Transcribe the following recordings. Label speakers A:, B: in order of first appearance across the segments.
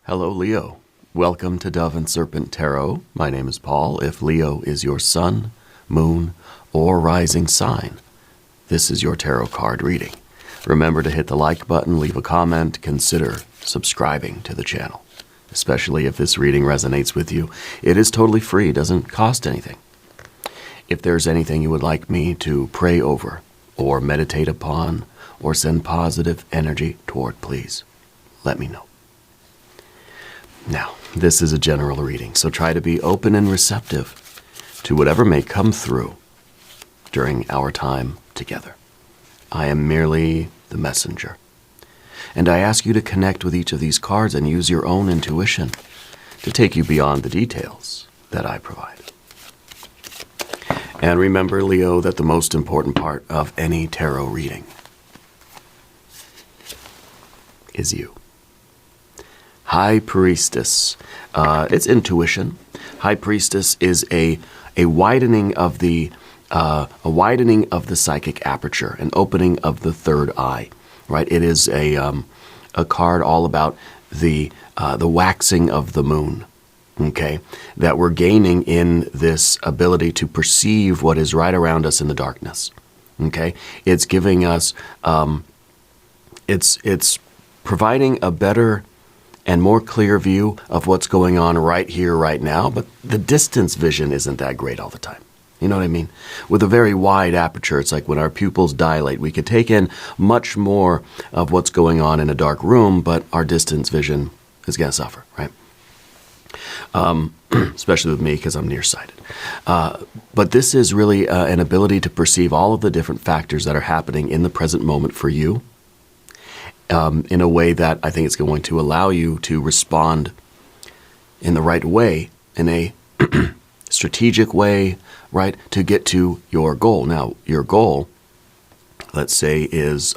A: Hello, Leo. Welcome to Dove and Serpent Tarot. My name is Paul. If Leo is your sun, moon, or rising sign, this is your tarot card reading. Remember to hit the like button, leave a comment, consider subscribing to the channel, especially if this reading resonates with you. It is totally free, doesn't cost anything. If there's anything you would like me to pray over or meditate upon or send positive energy toward, please let me know. Now, this is a general reading, so try to be open and receptive to whatever may come through during our time together. I am merely the messenger, and I ask you to connect with each of these cards and use your own intuition to take you beyond the details that I provide. And remember, Leo, that the most important part of any tarot reading is you. High Priestess. It's intuition. High Priestess is a widening of the psychic aperture, an opening of the third eye. Right. It is a card all about the waxing of the moon. Okay, that we're gaining in this ability to perceive what is right around us in the darkness. Okay, it's giving us, it's providing a better and more clear view of what's going on right here, right now, but the distance vision isn't that great all the time. You know what I mean? With a very wide aperture, it's like when our pupils dilate, we could take in much more of what's going on in a dark room, but our distance vision is going to suffer, right? Especially with me because I'm nearsighted. But this is really an ability to perceive all of the different factors that are happening in the present moment for you, in a way that I think it's going to allow you to respond in the right way, in a strategic way, right, to get to your goal. Now, your goal, let's say, is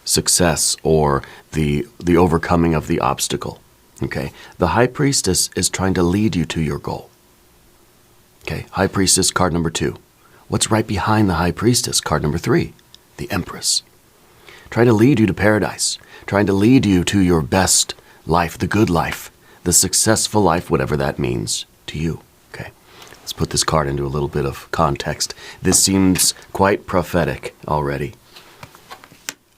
A: success or the overcoming of the obstacle. Okay, the High Priestess is trying to lead you to your goal. Okay, High Priestess, card number 2. What's right behind the High Priestess? Card number 3, the Empress. Trying to lead you to paradise, trying to lead you to your best life, the good life, the successful life, whatever that means to you. Okay, let's put this card into a little bit of context. This seems quite prophetic already.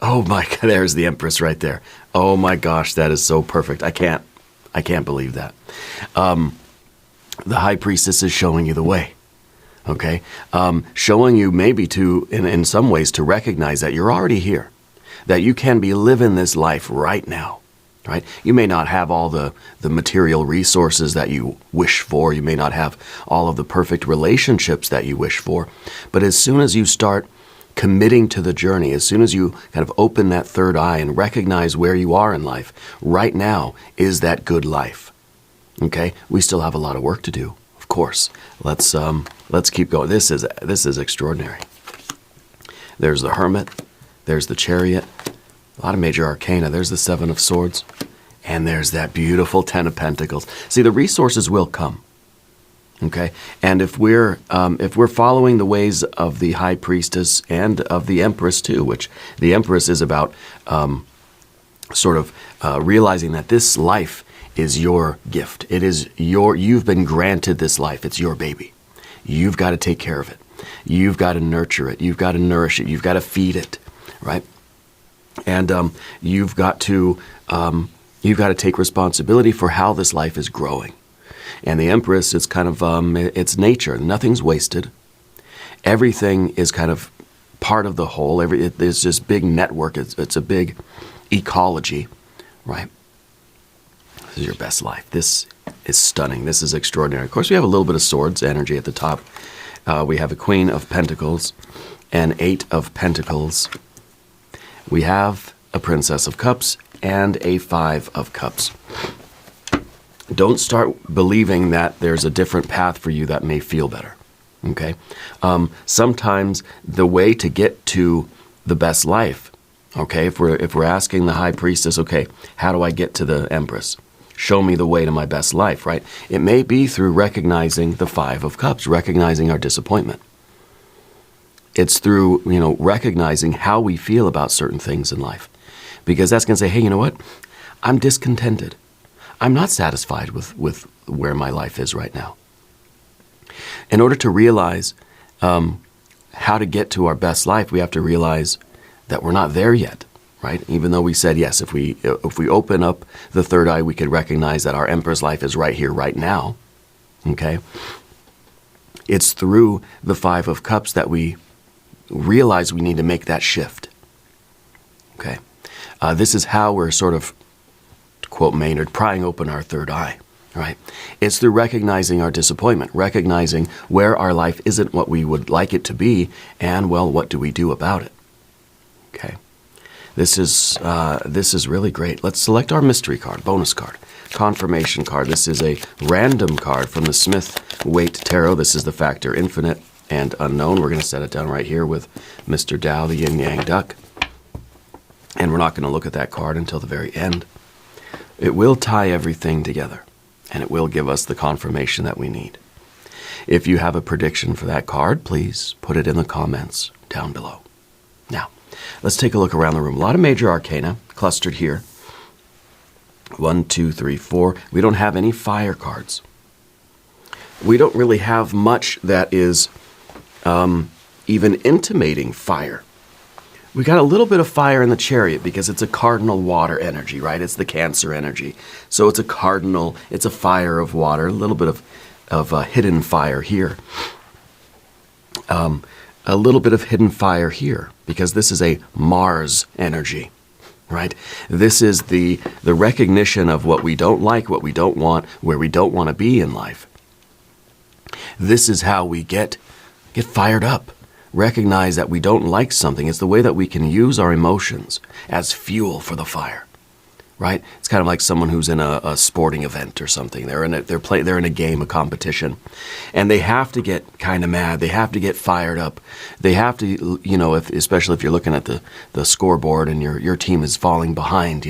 A: Oh my God, there's the Empress right there. Oh my gosh, that is so perfect. I can't believe that. The High Priestess is showing you the way. Okay, showing you maybe to, in some ways, to recognize that you're already here, that you can be living this life right now, right? You may not have all the material resources that you wish for. You may not have all of the perfect relationships that you wish for. But as soon as you start committing to the journey, as soon as you kind of open that third eye and recognize where you are in life, right now is that good life. Okay? We still have a lot of work to do, of course. Let's keep going. This is extraordinary. There's the Hermit. There's the Chariot. A lot of major arcana. There's the Seven of Swords. And there's that beautiful Ten of Pentacles. See, the resources will come. Okay? And if we're following the ways of the High Priestess and of the Empress too, which the Empress is about realizing that this life is your gift. It is you've been granted this life. It's your baby. You've got to take care of it. You've got to nurture it. You've got to nourish it. You've got to feed it, right? And you've got to take responsibility for how this life is growing. And the Empress is kind of it's nature. Nothing's wasted. Everything is kind of part of the whole. There's this big network. It's a big ecology, right? This is your best life. This is stunning. This is extraordinary. Of course, we have a little bit of swords energy at the top. We have a Queen of Pentacles, an 8 of Pentacles. We have a Princess of Cups and a 5 of Cups. Don't start believing that there's a different path for you that may feel better. Okay? Sometimes the way to get to the best life, okay, if we're asking the High Priestess, okay, how do I get to the Empress? Show me the way to my best life, right? It may be through recognizing the 5 of Cups, recognizing our disappointment. It's through, recognizing how we feel about certain things in life. Because that's going to say, hey, you know what? I'm discontented. I'm not satisfied with where my life is right now. In order to realize how to get to our best life, we have to realize that we're not there yet, right? Even though we said, yes, if we open up the third eye, we could recognize that our Emperor's life is right here, right now, okay? It's through the Five of Cups that we realize we need to make that shift, okay? This is how we're sort of, to quote Maynard, prying open our third eye, right? It's through recognizing our disappointment, recognizing where our life isn't what we would like it to be, and, well, what do we do about it? Okay. This is really great. Let's select our mystery card, bonus card, confirmation card. This is a random card from the Smith-Waite Tarot. This is the factor infinite and unknown. We're going to set it down right here with Mr. Tao, the yin-yang duck. And we're not going to look at that card until the very end. It will tie everything together, and it will give us the confirmation that we need. If you have a prediction for that card, please put it in the comments down below. Now, let's take a look around the room. A lot of major arcana clustered here. 1, 2, 3, 4. We don't have any fire cards. We don't really have much that is even intimating fire. We got a little bit of fire in the Chariot because it's a cardinal water energy, right? It's the Cancer energy. So it's a cardinal, it's a fire of water, a little bit of hidden fire here. A little bit of hidden fire here because this is a Mars energy, right? This is the recognition of what we don't like, what we don't want, where we don't want to be in life. This is how we get fired up. Recognize that we don't like something. It's the way that we can use our emotions as fuel for the fire, right? It's kind of like someone who's in a sporting event or something. They're in a game, a competition, and they have to get kind of mad. They have to get fired up. They have to, especially if you're looking at the scoreboard and your team is falling behind,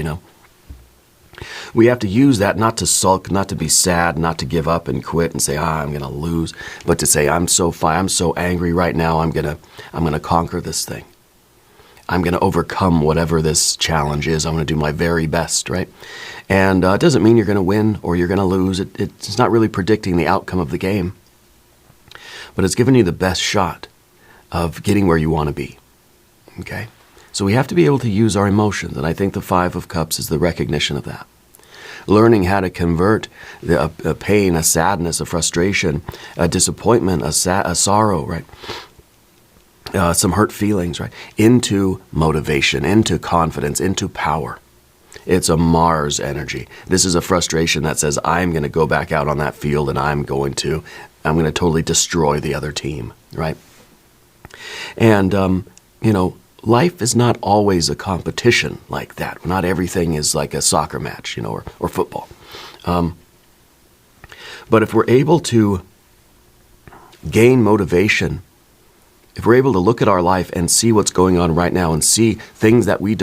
A: We have to use that not to sulk, not to be sad, not to give up and quit and say, I'm going to lose, but to say, I'm so angry right now. I'm going to conquer this thing. I'm going to overcome whatever this challenge is. I'm going to do my very best, right? And it doesn't mean you're going to win or you're going to lose. It's not really predicting the outcome of the game, but it's giving you the best shot of getting where you want to be, okay? So we have to be able to use our emotions, and I think the Five of Cups is the recognition of that. Learning how to convert a pain, a sadness, a frustration, a disappointment, a sorrow, right? Some hurt feelings, right? Into motivation, into confidence, into power. It's a Mars energy. This is a frustration that says, I'm going to go back out on that field and I'm going to totally destroy the other team, right? And, life is not always a competition like that. Not everything is like a soccer match, or football. But if we're able to gain motivation, if we're able to look at our life and see what's going on right now and see things that we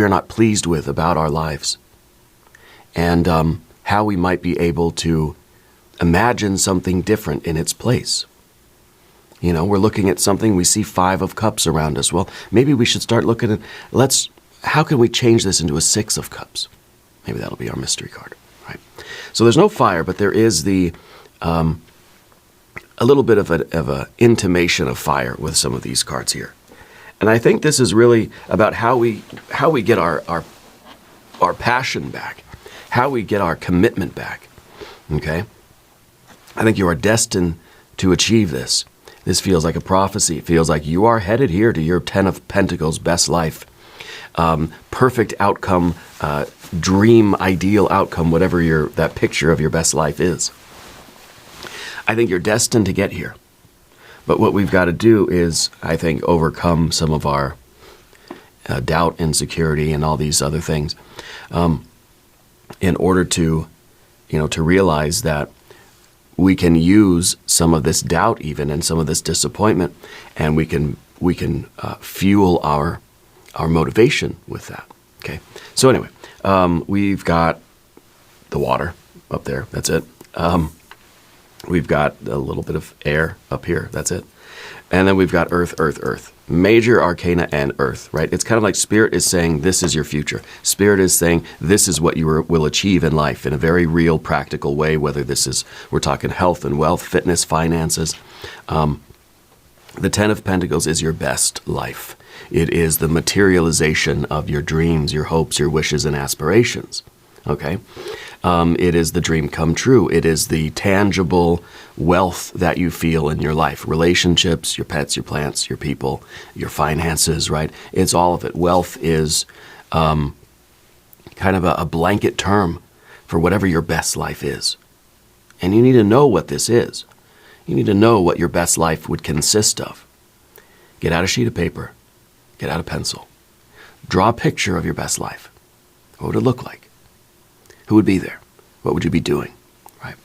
A: are not pleased with about our lives, and how we might be able to imagine something different in its place. We're looking at something, we see Five of Cups around us. Well, maybe we should start looking at, how can we change this into a Six of Cups? Maybe that'll be our mystery card, right? So there's no fire, but there is a little bit of a intimation of fire with some of these cards here. And I think this is really about how we get our passion back, how we get our commitment back, okay? I think you are destined to achieve this. This feels like a prophecy. It feels like you are headed here to your Ten of Pentacles best life. Perfect outcome, dream, ideal outcome, whatever that picture of your best life is. I think you're destined to get here. But what we've got to do is, I think, overcome some of our doubt, insecurity, and all these other things in order to realize that we can use some of this doubt even and some of this disappointment, and we can fuel our motivation with that. Okay. So anyway, we've got the water up there. That's it. We've got a little bit of air up here. That's it. And then we've got earth, earth, earth. major arcana and earth, right? It's kind of like Spirit is saying, this is your future. Spirit is saying, this is what you will achieve in life in a very real, practical way, whether this is, we're talking health and wealth, fitness, finances. The Ten of Pentacles is your best life. It is the materialization of your dreams, your hopes, your wishes, and aspirations. Okay? It is the dream come true. It is the tangible wealth that you feel in your life. Relationships, your pets, your plants, your people, your finances, right? It's all of it. Wealth is kind of a blanket term for whatever your best life is. And you need to know what this is. You need to know what your best life would consist of. Get out a sheet of paper. Get out a pencil. Draw a picture of your best life. What would it look like? Who would be there? What would you be doing? Right?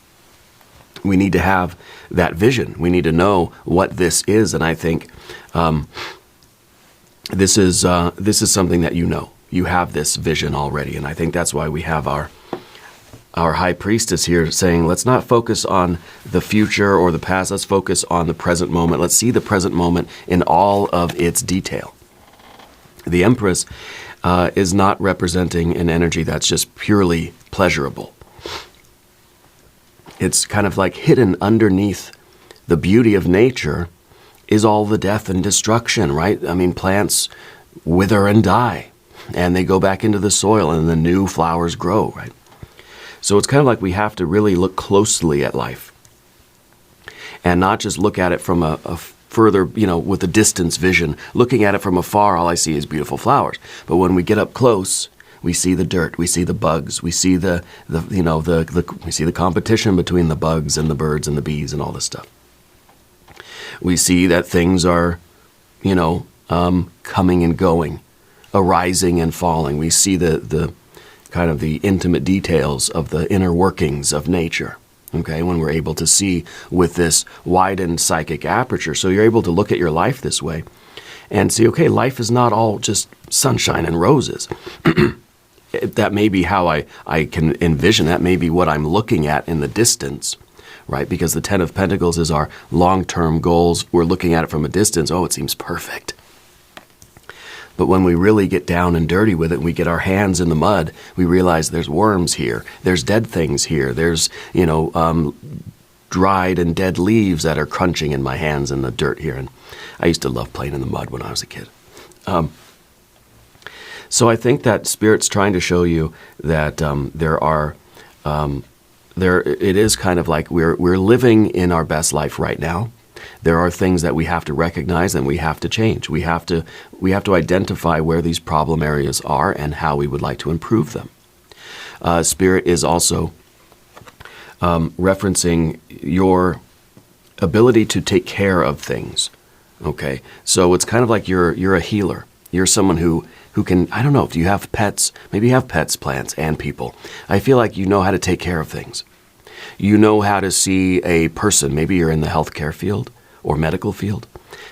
A: We need to have that vision. We need to know what this is. And I think this is something that you know. You have this vision already. And I think that's why we have our high priestess here saying, let's not focus on the future or the past. Let's focus on the present moment. Let's see the present moment in all of its detail. The Empress is not representing an energy that's just purely pleasurable. It's kind of like hidden underneath the beauty of nature is all the death and destruction, right? I mean, plants wither and die, and they go back into the soil, and the new flowers grow, right? So it's kind of like we have to really look closely at life and not just look at it from a further, with a distance vision. Looking at it from afar, all I see is beautiful flowers. But when we get up close, we see the dirt, we see the bugs, we see we see the competition between the bugs and the birds and the bees and all this stuff. We see that things are, coming and going, arising and falling. We see the kind of the intimate details of the inner workings of nature. Okay, when we're able to see with this widened psychic aperture. So you're able to look at your life this way and see, okay, life is not all just sunshine and roses. That may be how I can envision. That may be what I'm looking at in the distance, right? Because the Ten of Pentacles is our long-term goals. We're looking at it from a distance. Oh, it seems perfect. But when we really get down and dirty with it, and we get our hands in the mud, we realize there's worms here, there's dead things here, there's, dried and dead leaves that are crunching in my hands in the dirt here. And I used to love playing in the mud when I was a kid. So I think that Spirit's trying to show you that it is kind of like we're living in our best life right now. There are things that we have to recognize and we have to change. We have to identify where these problem areas are and how we would like to improve them. Spirit is also referencing your ability to take care of things. Okay, so it's kind of like you're a healer. You're someone who can, I don't know, if you have pets, maybe you have pets, plants, and people. I feel like you know how to take care of things. You know how to see a person. Maybe you're in the healthcare field or medical field,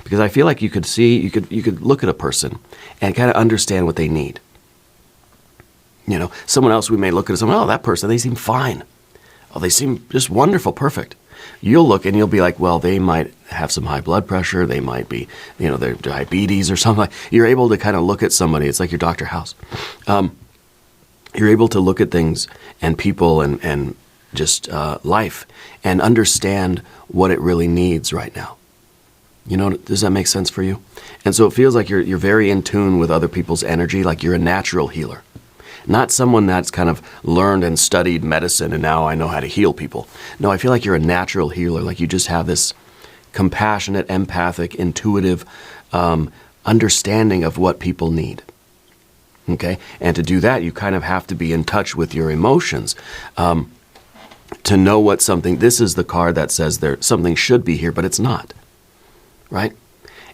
A: because I feel like you could look at a person and kind of understand what they need. Someone else, we may look at someone, oh, that person, they seem fine. Oh, they seem just wonderful, perfect. You'll look and you'll be like, well, they might have some high blood pressure. They might be, their diabetes or something. You're able to kind of look at somebody. It's like your Dr. House. You're able to look at things and people and just life and understand what it really needs right now. Does that make sense for you? And so it feels like you're very in tune with other people's energy, like you're a natural healer. Not someone that's kind of learned and studied medicine and now I know how to heal people. No, I feel like you're a natural healer, like you just have this compassionate, empathic, intuitive understanding of what people need. Okay? And to do that, you kind of have to be in touch with your emotions. To know what this is the card that says something should be here, but it's not. Right?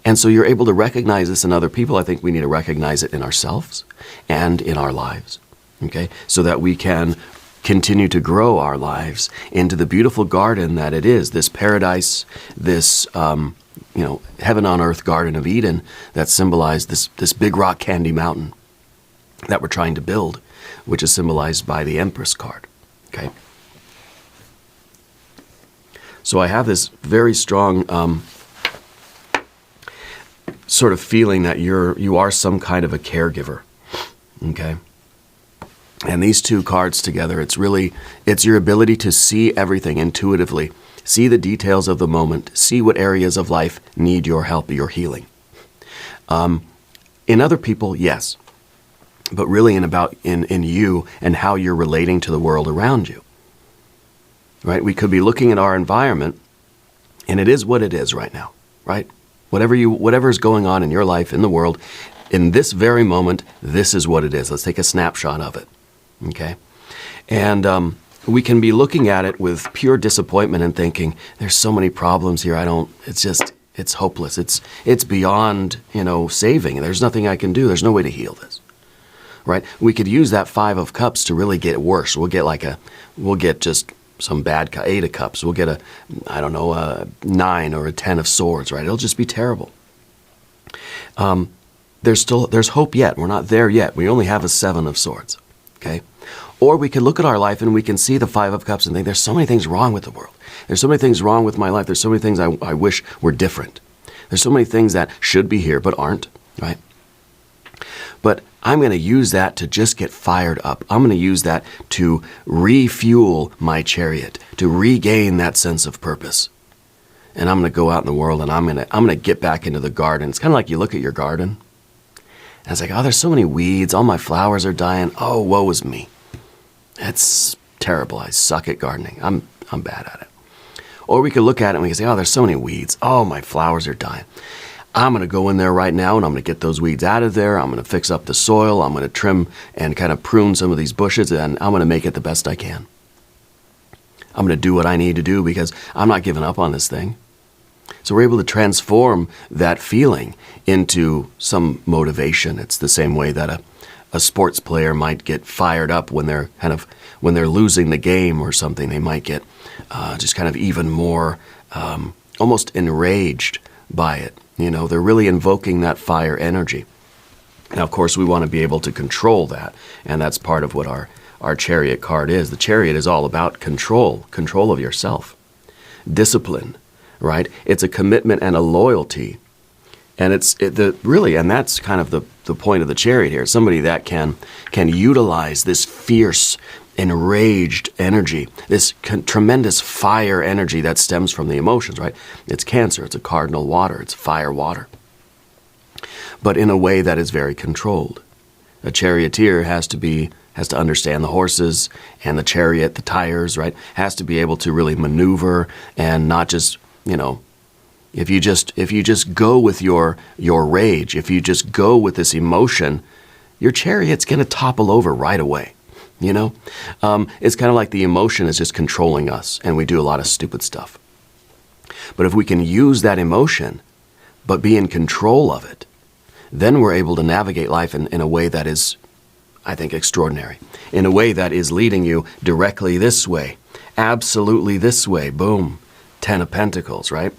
A: And so you're able to recognize this in other people. I think we need to recognize it in ourselves and in our lives. Okay? So that we can continue to grow our lives into the beautiful garden that it is, this paradise, this heaven on earth Garden of Eden that symbolized this big rock candy mountain that we're trying to build, which is symbolized by the Empress card. Okay? So I have this very strong sort of feeling that you are some kind of a caregiver. Okay. And these two cards together, it's your ability to see everything intuitively, see the details of the moment, see what areas of life need your help, your healing. In other people, yes, but really in you and how you're relating to the world around you. Right? We could be looking at our environment, and it is what it is right now, right? Whatever is going on in your life, in the world, in this very moment, this is what it is. Let's take a snapshot of it. Okay? And we can be looking at it with pure disappointment and thinking, there's so many problems here, it's hopeless. It's beyond, saving. There's nothing I can do. There's no way to heal this. Right? We could use that 5 of Cups to really get worse. We'll get just some bad 8 of Cups. We'll get a 9 or a 10 of Swords, right? It'll just be terrible. There's hope yet. We're not there yet. We only have a 7 of Swords. Okay? Or we can look at our life and we can see the 5 of Cups and think, there's so many things wrong with the world. There's so many things wrong with my life. There's so many things I wish were different. There's so many things that should be here but aren't, right? But I'm going to use that to just get fired up. I'm going to use that to refuel my chariot, to regain that sense of purpose. And I'm going to go out in the world and I'm going to get back into the garden. It's kind of like you look at your garden and it's like, oh, there's so many weeds. All my flowers are dying. Oh, woe is me. It's terrible. I suck at gardening. I'm bad at it. Or we could look at it and we can say, oh, there's so many weeds. Oh, my flowers are dying. I'm going to go in there right now and I'm going to get those weeds out of there. I'm going to fix up the soil. I'm going to trim and kind of prune some of these bushes, and I'm going to make it the best I can. I'm going to do what I need to do because I'm not giving up on this thing. So we're able to transform that feeling into some motivation. It's the same way that a sports player might get fired up when they're losing the game or something. They might get just kind of even more almost enraged by it. They're really invoking that fire energy. Now, of course, we want to be able to control that, and that's part of what our chariot card is. The chariot is all about control of yourself, discipline, right? It's a commitment and a loyalty, and and that's kind of the point of the chariot here. Somebody that can utilize this fierce, enraged energy, this tremendous fire energy that stems from the emotions, right? It's Cancer, it's a cardinal water, it's fire water. But in a way that is very controlled. A charioteer has to understand the horses and the chariot, the tires, right? Has to be able to really maneuver and not just, if you just go with your rage, if you just go with this emotion, your chariot's going to topple over right away. It's kind of like the emotion is just controlling us, and we do a lot of stupid stuff. But if we can use that emotion, but be in control of it, then we're able to navigate life in a way that is, I think, extraordinary. In a way that is leading you directly this way, absolutely this way, boom, 10 of Pentacles, right?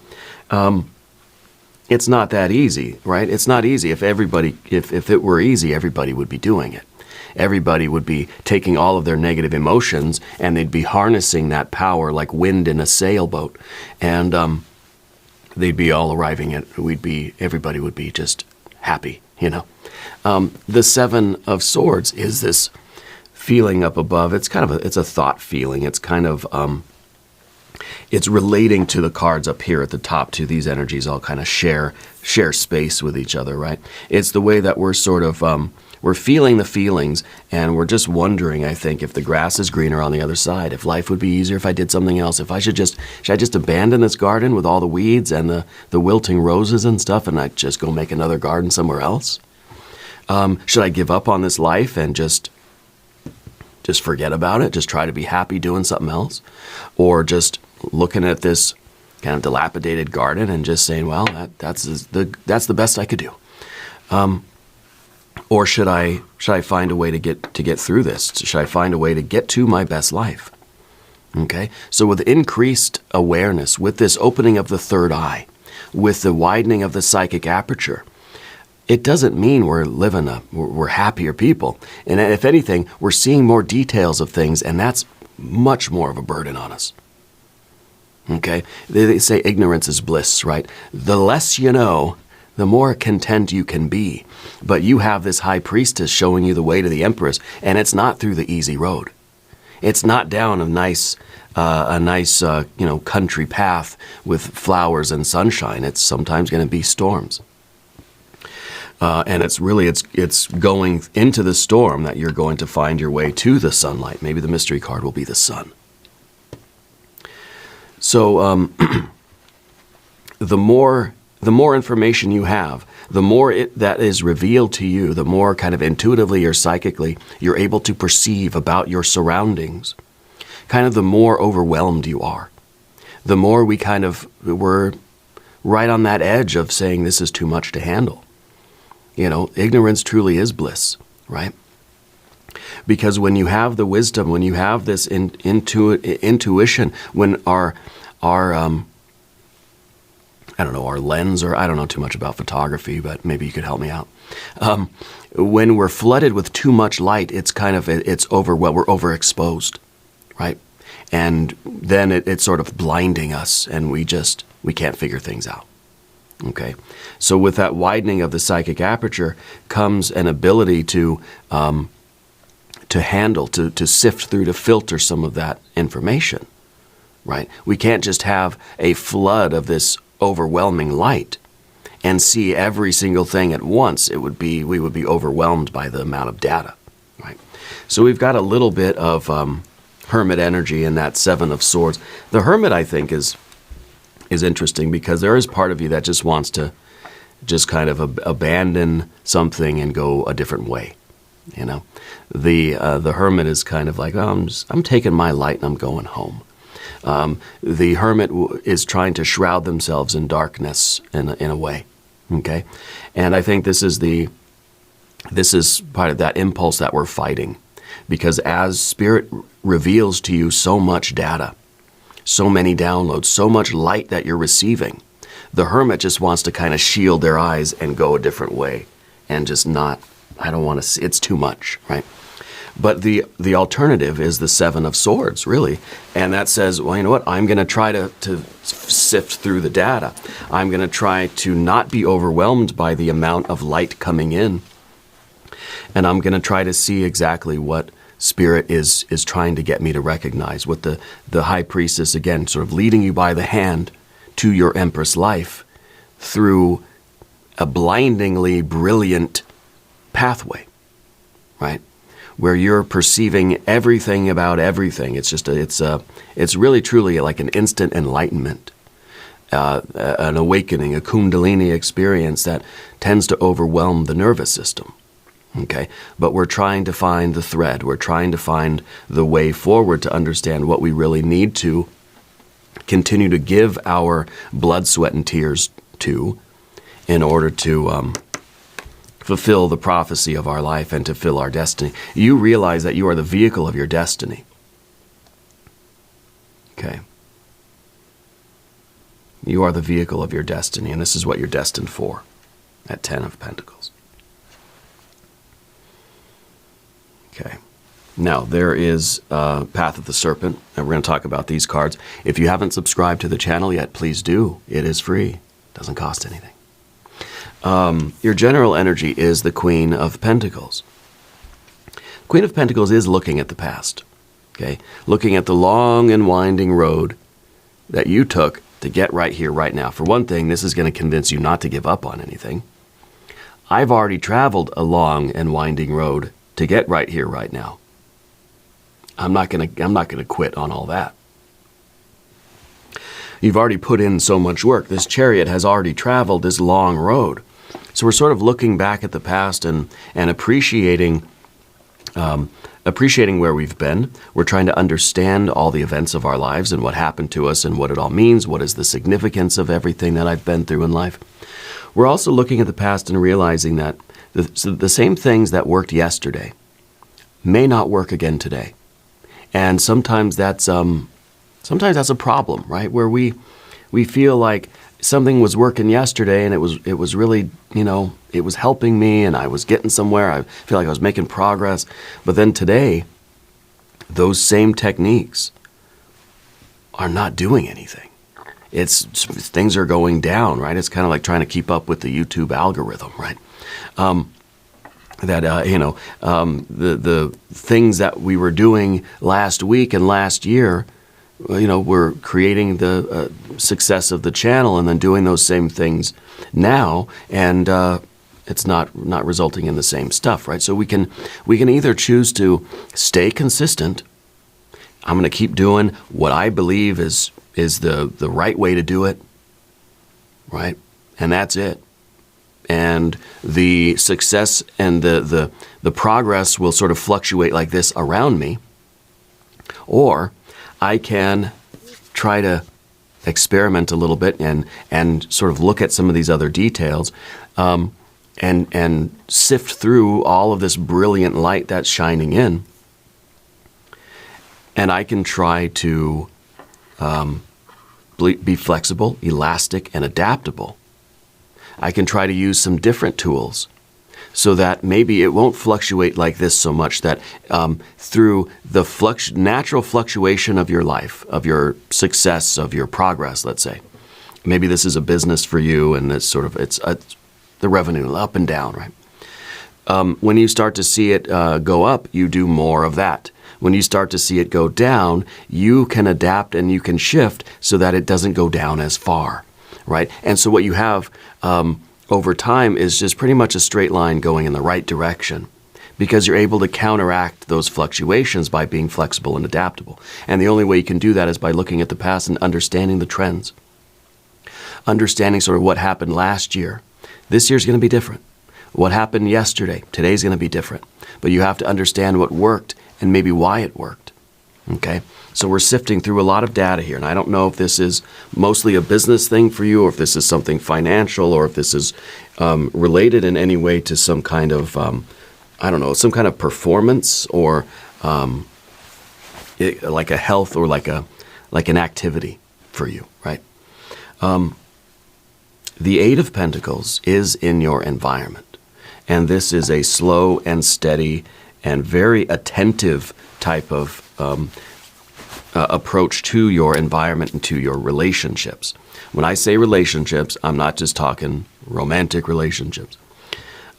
A: It's not that easy, right? It's not easy. If it were easy, everybody would be doing it. Everybody would be taking all of their negative emotions and they'd be harnessing that power like wind in a sailboat. And they'd be all arriving at, everybody would be just happy, The 7 of Swords is this feeling up above. It's it's a thought feeling. It's kind of, it's relating to the cards up here at the top too. These energies all kind of share space with each other, right? It's the way that we're sort of, we're feeling the feelings, and we're just wondering, I think, if the grass is greener on the other side, if life would be easier if I did something else, if I should I just abandon this garden with all the weeds and the wilting roses and stuff, and I just go make another garden somewhere else? Should I give up on this life and just forget about it, just try to be happy doing something else? Or just looking at this kind of dilapidated garden and just saying, well, that's the best I could do? Or should I find a way to get through this? Should I find a way to get to my best life? Okay? So with increased awareness, with this opening of the third eye, with the widening of the psychic aperture, it doesn't mean we're happier people. And if anything, we're seeing more details of things, and that's much more of a burden on us. Okay? They say ignorance is bliss, right? The less you know, the more content you can be. But you have this high priestess showing you the way to the empress, and it's not through the easy road. It's not down a nice country path with flowers and sunshine. It's sometimes going to be storms. And it's going into the storm that you're going to find your way to the sunlight. Maybe the mystery card will be the sun. So the more information you have, the more that is revealed to you, the more kind of intuitively or psychically you're able to perceive about your surroundings, kind of the more overwhelmed you are. The more we're right on that edge of saying this is too much to handle. Ignorance truly is bliss, right? Because when you have the wisdom, when you have this intuition, when our lens, or I don't know too much about photography, but maybe you could help me out. When we're flooded with too much light, it's we're overexposed, right? And then it's sort of blinding us, and we can't figure things out. Okay, so with that widening of the psychic aperture comes an ability to handle, to sift through, to filter some of that information, right? We can't just have a flood of this overwhelming light and see every single thing at once. We would be overwhelmed by the amount of data, right? So we've got a little bit of hermit energy in that Seven of Swords. The hermit, I think, is interesting because there is part of you that just wants to just kind of abandon something and go a different way. The hermit is kind of like, oh, I'm taking my light and I'm going home. The hermit is trying to shroud themselves in darkness in a way. Okay, and I think this is part of that impulse that we're fighting, because as Spirit reveals to you so much data, so many downloads, so much light that you're receiving, the hermit just wants to kind of shield their eyes and go a different way and just not, I don't want to see, it's too much, right? But the alternative is the Seven of Swords, really. And that says, well, you know what? I'm going to try to sift through the data. I'm going to try to not be overwhelmed by the amount of light coming in. And I'm going to try to see exactly what Spirit is trying to get me to recognize, what the High Priestess, again, sort of leading you by the hand to your Empress life through a blindingly brilliant pathway, right? Where you're perceiving everything about everything. It's really truly like an instant enlightenment, an awakening, a kundalini experience that tends to overwhelm the nervous system. Okay, but we're trying to find the thread. We're trying to find the way forward to understand what we really need to continue to give our blood, sweat, and tears to in order to fulfill the prophecy of our life and to fill our destiny. You realize that you are the vehicle of your destiny. Okay. You are the vehicle of your destiny, and this is what you're destined for at 10 of Pentacles. Okay. Now, there is Path of the Serpent, and we're going to talk about these cards. If you haven't subscribed to the channel yet, please do. It is free. It doesn't cost anything. Your general energy is the Queen of Pentacles. Queen of Pentacles is looking at the past, okay? Looking at the long and winding road that you took to get right here, right now. For one thing, this is going to convince you not to give up on anything. I've already traveled a long and winding road to get right here, right now. I'm not going to quit on all that. You've already put in so much work. This chariot has already traveled this long road. So we're sort of looking back at the past and appreciating where we've been. We're trying to understand all the events of our lives and what happened to us and what it all means. What is the significance of everything that I've been through in life? We're also looking at the past and realizing that the same things that worked yesterday may not work again today. And sometimes that's a problem, right? Where we feel like something was working yesterday and it was really, it was helping me and I was getting somewhere. I feel like I was making progress. But then today, those same techniques are not doing anything. things are going down, right? It's kind of like trying to keep up with the YouTube algorithm, right? The things that we were doing last week and last year, we're creating the success of the channel and then doing those same things now, and it's not resulting in the same stuff, right? So we can either choose to stay consistent. I'm going to keep doing what I believe is the right way to do it, right? And that's it. And the success and the progress will sort of fluctuate like this around me. Or I can try to experiment a little bit and sort of look at some of these other details and sift through all of this brilliant light that's shining in. And I can try to be flexible, elastic, and adaptable. I can try to use some different tools so that maybe it won't fluctuate like this so much, that through the natural fluctuation of your life, of your success, of your progress, let's say. Maybe this is a business for you and it's the revenue up and down, right? When you start to see it go up, you do more of that. When you start to see it go down, you can adapt and you can shift so that it doesn't go down as far. Right? And so what you have over time is just pretty much a straight line going in the right direction, because you're able to counteract those fluctuations by being flexible and adaptable. And the only way you can do that is by looking at the past and understanding the trends. Understanding sort of what happened last year. This year's going to be different. What happened yesterday, today's going to be different. But you have to understand what worked and maybe why it worked. Okay? So we're sifting through a lot of data here, and I don't know if this is mostly a business thing for you, or if this is something financial, or if this is related in any way to some kind of, some kind of performance, or like a health, or like an activity for you, right? The Eight of Pentacles is in your environment, and this is a slow and steady and very attentive type of approach to your environment and to your relationships. When I say relationships, I'm not just talking romantic relationships.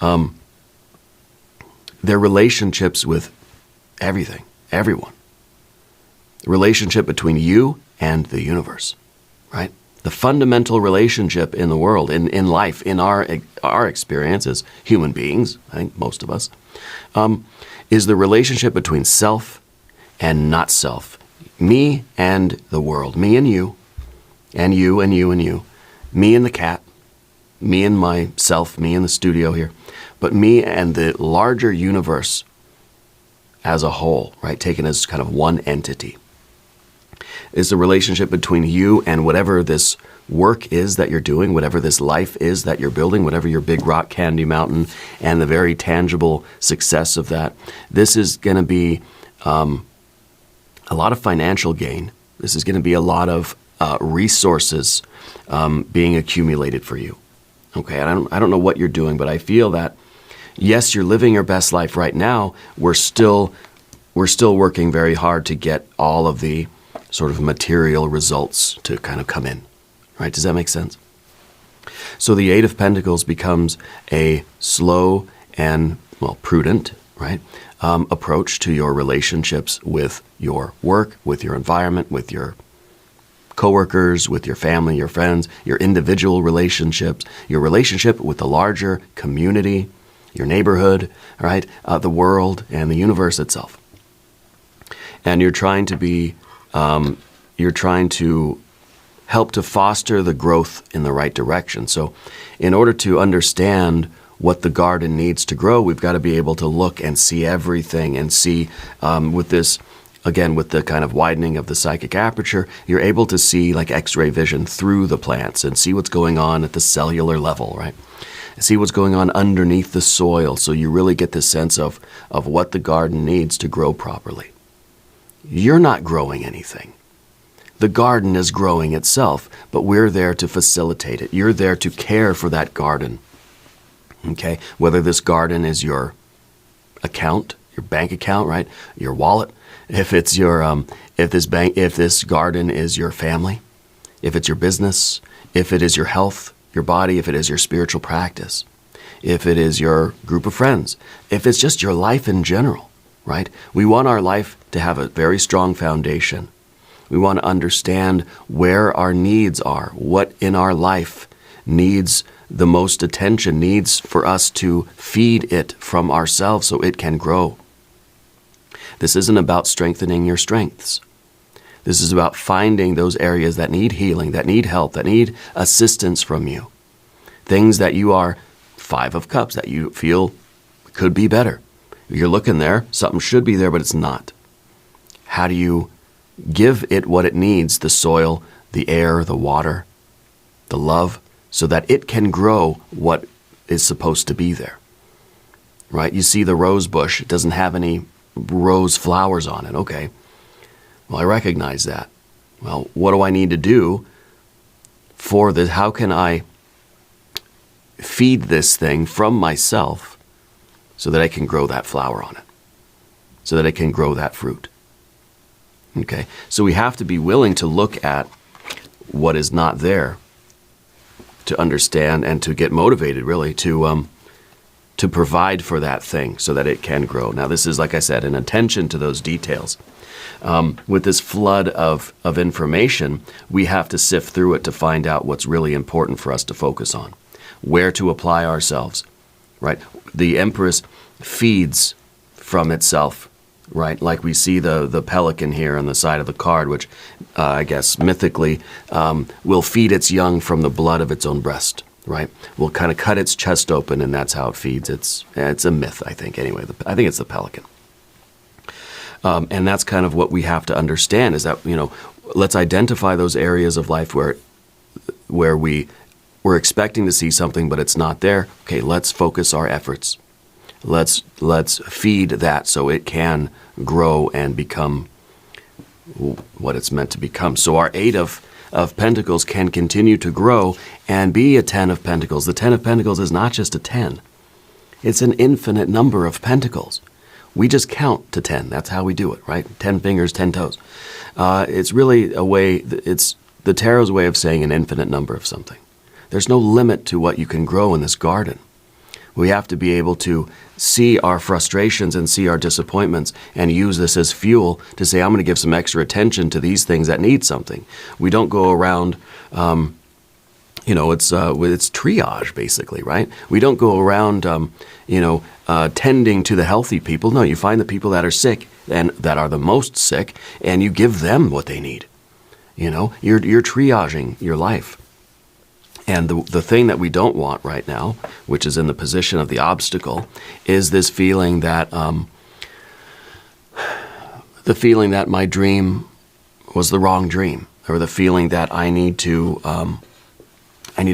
A: They're relationships with everything, everyone. Relationship between you and the universe, right? The fundamental relationship in the world, in life, in our experience as human beings, I think most of us, is the relationship between self and not self. Me and the world. Me and you. And you and you and you. Me and the cat. Me and myself. Me and the studio here. But me and the larger universe as a whole, right? Taken as kind of one entity. Is the relationship between you and whatever this work is that you're doing, whatever this life is that you're building, whatever your big rock candy mountain and the very tangible success of that. This is going to be a lot of financial gain. This is going to be a lot of resources being accumulated for you. Okay, I don't know what you're doing, but I feel that, yes, you're living your best life right now. We're still working very hard to get all of the sort of material results to kind of come in. Right? Does that make sense? So the Eight of Pentacles becomes a slow and, prudent, right, approach to your relationships with your work, with your environment, with your coworkers, with your family, your friends, your individual relationships, your relationship with the larger community, your neighborhood, right, the world, and the universe itself. And you're trying to help to foster the growth in the right direction. So in order to understand what the garden needs to grow, we've got to be able to look and see everything and see with this, again, with the kind of widening of the psychic aperture, you're able to see like X-ray vision through the plants and see what's going on at the cellular level, right? See what's going on underneath the soil, so you really get the sense of what the garden needs to grow properly. You're not growing anything. The garden is growing itself, but we're there to facilitate it. You're there to care for that garden. Okay? Whether this garden is your account, your bank account, right? Your wallet. If it's your if this garden is your family, if it's your business, if it is your health, your body, if it is your spiritual practice, if it is your group of friends, if it's just your life in general, right? We want our life to have a very strong foundation. We want to understand where our needs are, what in our life needs the most attention, needs for us to feed it from ourselves so it can grow. This isn't about strengthening your strengths. This is about finding those areas that need healing, that need help, that need assistance from you. Things that you are 5 of Cups, that you feel could be better. You're looking there, something should be there, but it's not. How do you give it what it needs, the soil, the air, the water, the love, so that it can grow what is supposed to be there? Right? You see the rose bush, it doesn't have any rose flowers on it. Okay. Well, I recognize that. Well, what do I need to do for this? How can I feed this thing from myself so that I can grow that flower on it, so that I can grow that fruit? Okay, so we have to be willing to look at what is not there to understand and to get motivated, really, to provide for that thing so that it can grow. Now, this is, like I said, an attention to those details. With this flood of information, we have to sift through it to find out what's really important for us to focus on, where to apply ourselves, right? The Empress feeds from itself, right? Like we see the pelican here on the side of the card, which I guess mythically will feed its young from the blood of its own breast, right? Will kind of cut its chest open, and that's how it feeds. It's a myth, I think, anyway. I think it's the pelican. And that's kind of what we have to understand, is that, let's identify those areas of life where we're expecting to see something, but it's not there. Okay, let's focus our efforts. Let's feed that so it can grow and become what it's meant to become. So our 8 of Pentacles can continue to grow and be a 10 of Pentacles. The 10 of Pentacles is not just a 10. It's an infinite number of pentacles. We just count to 10. That's how we do it, right? 10 fingers, 10 toes. It's really it's the tarot's way of saying an infinite number of something. There's no limit to what you can grow in this garden. We have to be able to see our frustrations and see our disappointments and use this as fuel to say, I'm going to give some extra attention to these things that need something. We don't go around, it's triage, basically, right? We don't go around, tending to the healthy people. No, you find the people that are sick and that are the most sick, and you give them what they need. You're triaging your life. And the thing that we don't want right now, which is in the position of the obstacle, is this feeling that my dream was the wrong dream, or the feeling that I need to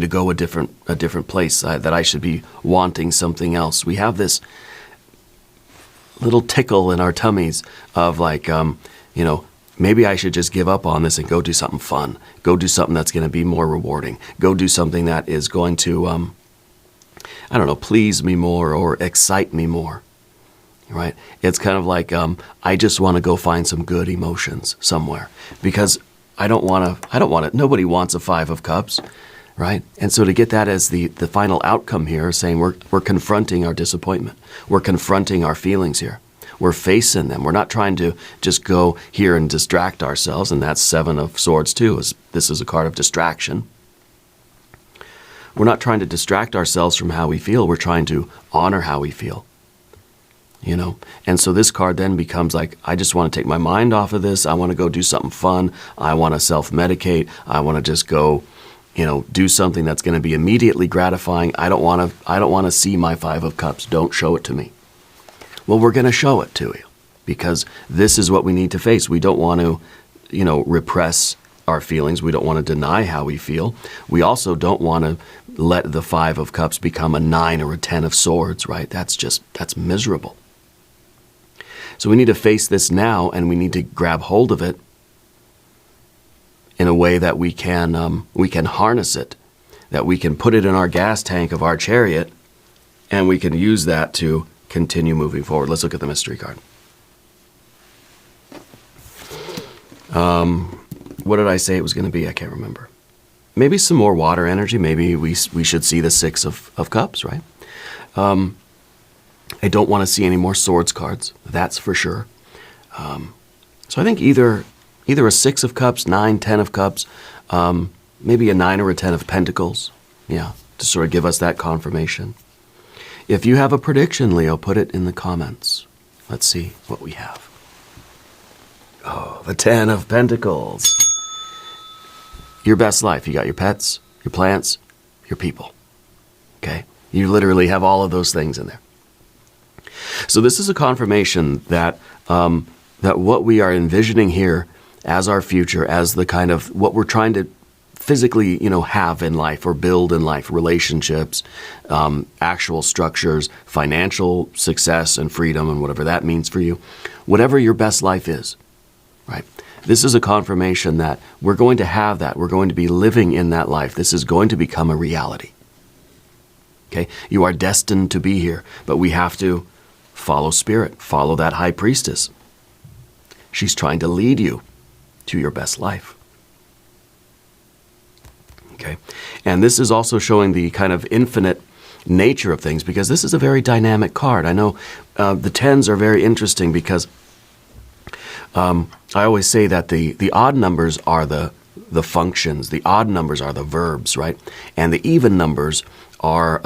A: go a different place, that I should be wanting something else. We have this little tickle in our tummies of maybe I should just give up on this and go do something fun. Go do something that's going to be more rewarding. Go do something that is going to, please me more or excite me more, right? It's kind of like I just want to go find some good emotions somewhere, because I don't want to, nobody wants a 5 of Cups, right? And so to get that as the final outcome here, saying we're confronting our disappointment. We're confronting our feelings here. We're facing them. We're not trying to just go here and distract ourselves, and that's 7 of Swords too. This is a card of distraction. We're not trying to distract ourselves from how we feel. We're trying to honor how we feel. And so this card then becomes like, I just want to take my mind off of this. I want to go do something fun. I want to self-medicate. I want to just go, do something that's going to be immediately gratifying. I don't want to see my 5 of Cups. Don't show it to me. Well, we're going to show it to you, because this is what we need to face. We don't want to, repress our feelings. We don't want to deny how we feel. We also don't want to let the 5 of Cups become a 9 or a 10 of Swords, right? That's miserable. So we need to face this now, and we need to grab hold of it in a way that we can harness it, that we can put it in our gas tank of our chariot, and we can use that to continue moving forward. Let's look at the mystery card. What did I say it was going to be? I can't remember. maybe some more water energy. Maybe we should see the Six of Cups, right? I don't want to see any more swords cards. That's for sure. So I think either a Six of Cups, 9, 10 of Cups, maybe a 9 or a 10 of Pentacles. Yeah, to sort of give us that confirmation. If you have a prediction, Leo, put it in the comments. Let's see what we have. Oh, the 10 of Pentacles. Your best life. You got your pets, your plants, your people. Okay? You literally have all of those things in there. So this is a confirmation that that what we are envisioning here as our future, as the kind of what we're trying to physically, have in life or build in life, relationships, actual structures, financial success and freedom and whatever that means for you, whatever your best life is, right? This is a confirmation that we're going to have that. We're going to be living in that life. This is going to become a reality. Okay? You are destined to be here, but we have to follow Spirit, follow that high priestess. She's trying to lead you to your best life. Okay? And this is also showing the kind of infinite nature of things, because this is a very dynamic card. I know the 10s are very interesting because I always say that the odd numbers are the functions, the odd numbers are the verbs, right? And the even numbers are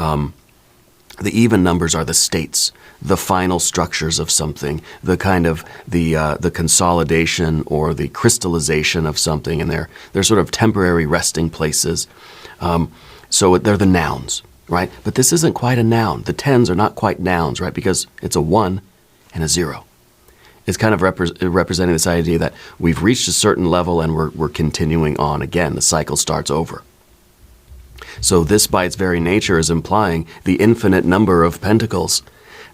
A: the states, the final structures of something, the kind of the consolidation or the crystallization of something, and they're sort of temporary resting places. So they're the nouns, right? But this isn't quite a noun. The 10s are not quite nouns, right? Because it's a 1 and a 0. It's kind of representing this idea that we've reached a certain level and we're continuing on again. The cycle starts over. So this, by its very nature, is implying the infinite number of pentacles,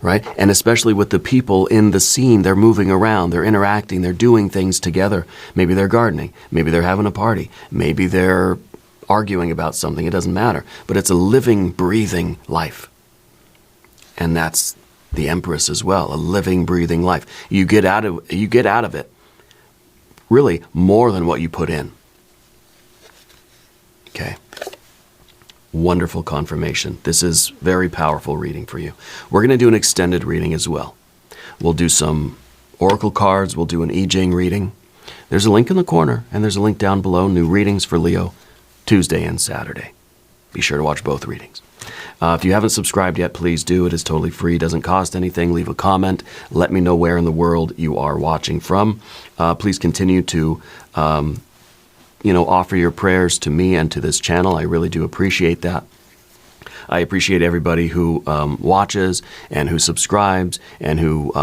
A: right? And especially with the people in the scene, they're moving around, they're interacting, they're doing things together. Maybe they're gardening, maybe they're having a party, maybe they're arguing about something. It doesn't matter. But it's a living, breathing life. And that's the Empress as well, a living, breathing life. You get out of it really more than what you put in. Okay. Wonderful confirmation. This is very powerful reading for you. We're going to do an extended reading as well. We'll do some oracle cards. We'll do an I Ching reading. There's a link in the corner, and there's a link down below. New readings for Leo, Tuesday and Saturday. Be sure to watch both readings. If you haven't subscribed yet, please do. It is totally free. Doesn't cost anything. Leave a comment. Let me know where in the world you are watching from. Please continue to offer your prayers to me and to this channel. I really do appreciate that. I appreciate everybody who watches and who subscribes and who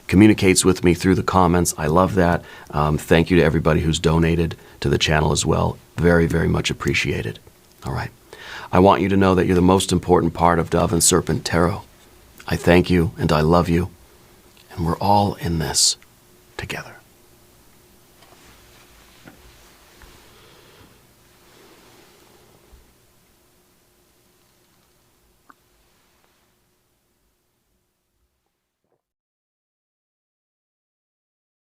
A: communicates with me through the comments. I love that. Thank you to everybody who's donated to the channel as well. Very, very much appreciated. All right. I want you to know that you're the most important part of Dove and Serpent Tarot. I thank you and I love you. And we're all in this together.